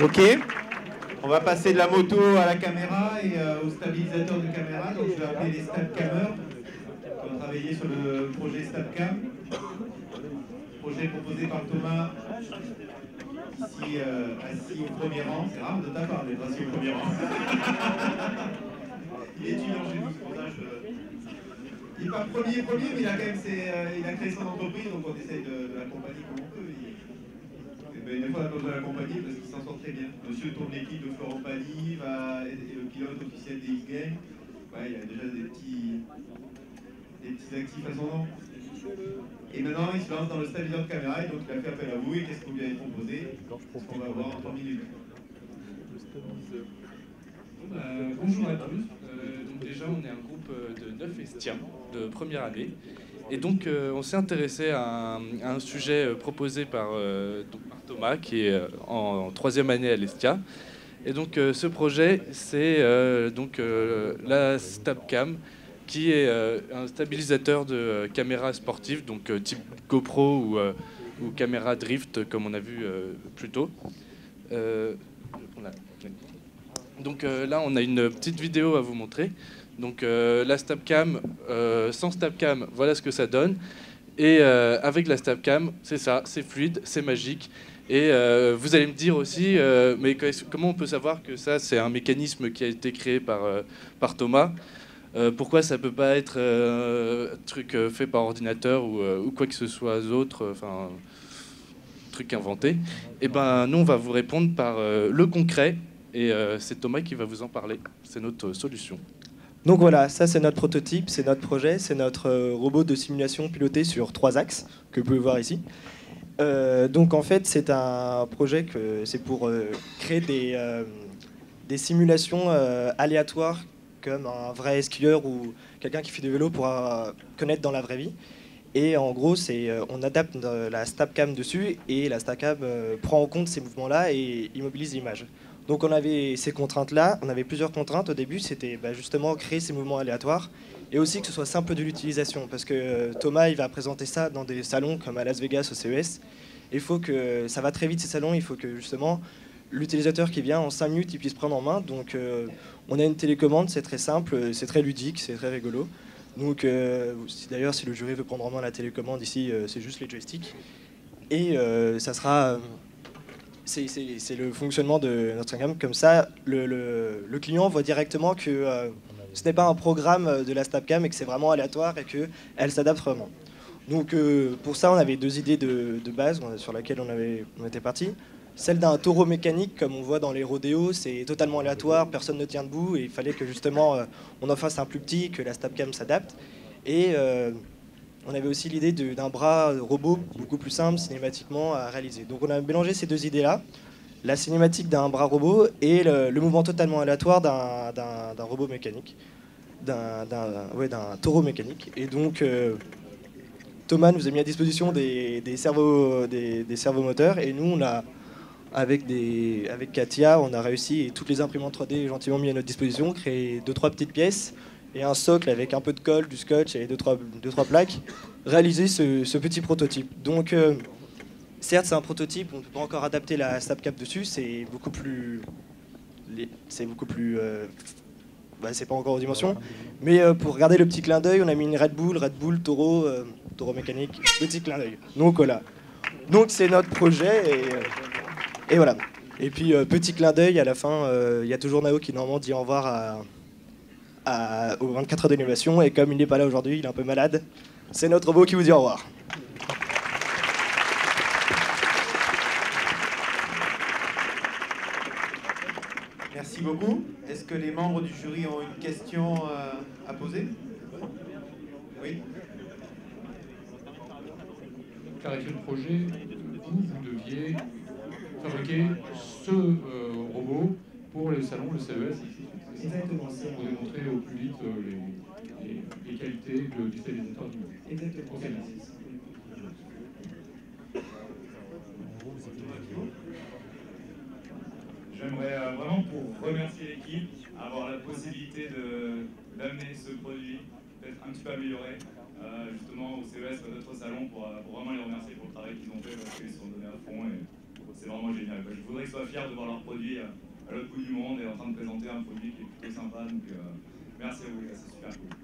Ok, on va passer de la moto à la caméra et au stabilisateur de caméra. Donc je vais appeler les Stabcamers qui ont travaillé sur le projet Stabcam. Projet proposé par Thomas, ici assis au premier rang. C'est rare de ta part d'être assis au premier rang. Il est étudiant chez nous, c'est pour ça que il n'est pas premier, mais il a quand même il a créé son entreprise, donc on essaye de l'accompagner comme on peut. Et des fois, on a besoin de l'accompagner parce qu'il s'en sort très bien. Monsieur tourne l'équipe de Florent Pagny, est le pilote officiel des X-Games. Ouais, il a déjà des petits actifs à son nom. Et maintenant, il se lance dans le stabilisateur de caméra, et donc il a fait appel à vous. Et qu'est-ce que vous lui avez proposé? Ce qu'on va voir en 3 minutes. Bonjour à tous. Donc déjà, on est un groupe de 9 Estiens de première année. Et donc, on s'est intéressé à un sujet proposé par Thomas, qui est en 3e année à l'Estia. Et donc, ce projet, c'est la Stabcam, qui est un stabilisateur de caméras sportives, donc type GoPro ou caméra drift, comme on a vu plus tôt. Donc là, on a une petite vidéo à vous montrer. Donc la Stabcam, sans Stabcam, voilà ce que ça donne. Et avec la Stabcam, c'est ça, c'est fluide, c'est magique. Et vous allez me dire aussi, mais comment on peut savoir que ça, c'est un mécanisme qui a été créé par Thomas? Pourquoi ça peut pas être un truc fait par ordinateur ou quoi que ce soit d'autre, enfin, truc inventé? Et ben, nous, on va vous répondre par le concret. Et c'est Thomas qui va vous en parler. C'est notre solution. Donc voilà, ça c'est notre prototype, c'est notre projet, c'est notre robot de simulation piloté sur 3 axes que vous pouvez voir ici. Donc en fait c'est un projet que c'est pour créer des simulations aléatoires comme un vrai skieur ou quelqu'un qui fait du vélo pourra connaître dans la vraie vie. Et en gros, on adapte la Stabcam dessus et la Stabcam prend en compte ces mouvements-là et immobilise l'image. Donc on avait ces contraintes-là, on avait plusieurs contraintes. Au début, c'était justement créer ces mouvements aléatoires et aussi que ce soit simple de l'utilisation. Parce que Thomas, il va présenter ça dans des salons comme à Las Vegas au CES. Il faut que ça va très vite ces salons, il faut que justement l'utilisateur qui vient en 5 minutes, il puisse prendre en main. Donc on a une télécommande, c'est très simple, c'est très ludique, c'est très rigolo. Donc d'ailleurs, si le jury veut prendre en main la télécommande ici, c'est juste les joysticks. Et ça sera... c'est le fonctionnement de notre gamme. Comme ça, le client voit directement que ce n'est pas un programme de la Stabcam et que c'est vraiment aléatoire et qu'elle s'adapte vraiment. Donc pour ça, on avait 2 idées de base sur lesquelles on était parti. Celle d'un taureau mécanique, comme on voit dans les rodéos, c'est totalement aléatoire, personne ne tient debout et il fallait que justement on en fasse un plus petit, que la Stabcam s'adapte. Et on avait aussi l'idée d'un bras robot beaucoup plus simple cinématiquement à réaliser. Donc on a mélangé ces 2 idées-là, la cinématique d'un bras robot et le mouvement totalement aléatoire d'un robot mécanique, d'un taureau mécanique. Et donc Thomas nous a mis à disposition des servomoteurs et nous avec Katia, on a réussi, et toutes les imprimantes 3D gentiment mis à notre disposition, créer 2-3 petites pièces et un socle avec un peu de colle, du scotch et 2-3 plaques, réaliser ce petit prototype. Donc certes c'est un prototype, on ne peut pas encore adapter la Stabcam dessus, c'est beaucoup plus c'est pas encore aux dimensions, mais pour regarder le petit clin d'œil, on a mis une Red Bull, taureau mécanique, petit clin d'œil. Donc voilà. Donc c'est notre projet et voilà. Et puis petit clin d'œil à la fin, il y a toujours Nao qui normalement dit au revoir aux 24 heures d'innovation et comme il n'est pas là aujourd'hui, il est un peu malade. C'est notre robot qui vous dit au revoir. Merci beaucoup. Est-ce que les membres du jury ont une question à poser? Oui. Clarifier le projet, vous deviez fabriquer ce robot pour le salon, le CES. Exactement. Pour démontrer au plus vite les qualités du stabilisateur d'image. Exactement. Okay. J'aimerais vraiment pour remercier l'équipe, avoir la possibilité d'amener ce produit, peut-être un petit peu amélioré, justement au CES ou à d'autres salons, pour vraiment les remercier pour le travail qu'ils ont fait, parce qu'ils se sont donnés à fond et c'est vraiment génial, quoi. Je voudrais qu'ils soient fiers de voir leur produit à l'autre bout du monde et en train de présenter un produit qui est plutôt sympa. Donc merci à vous, les gars, c'est super cool.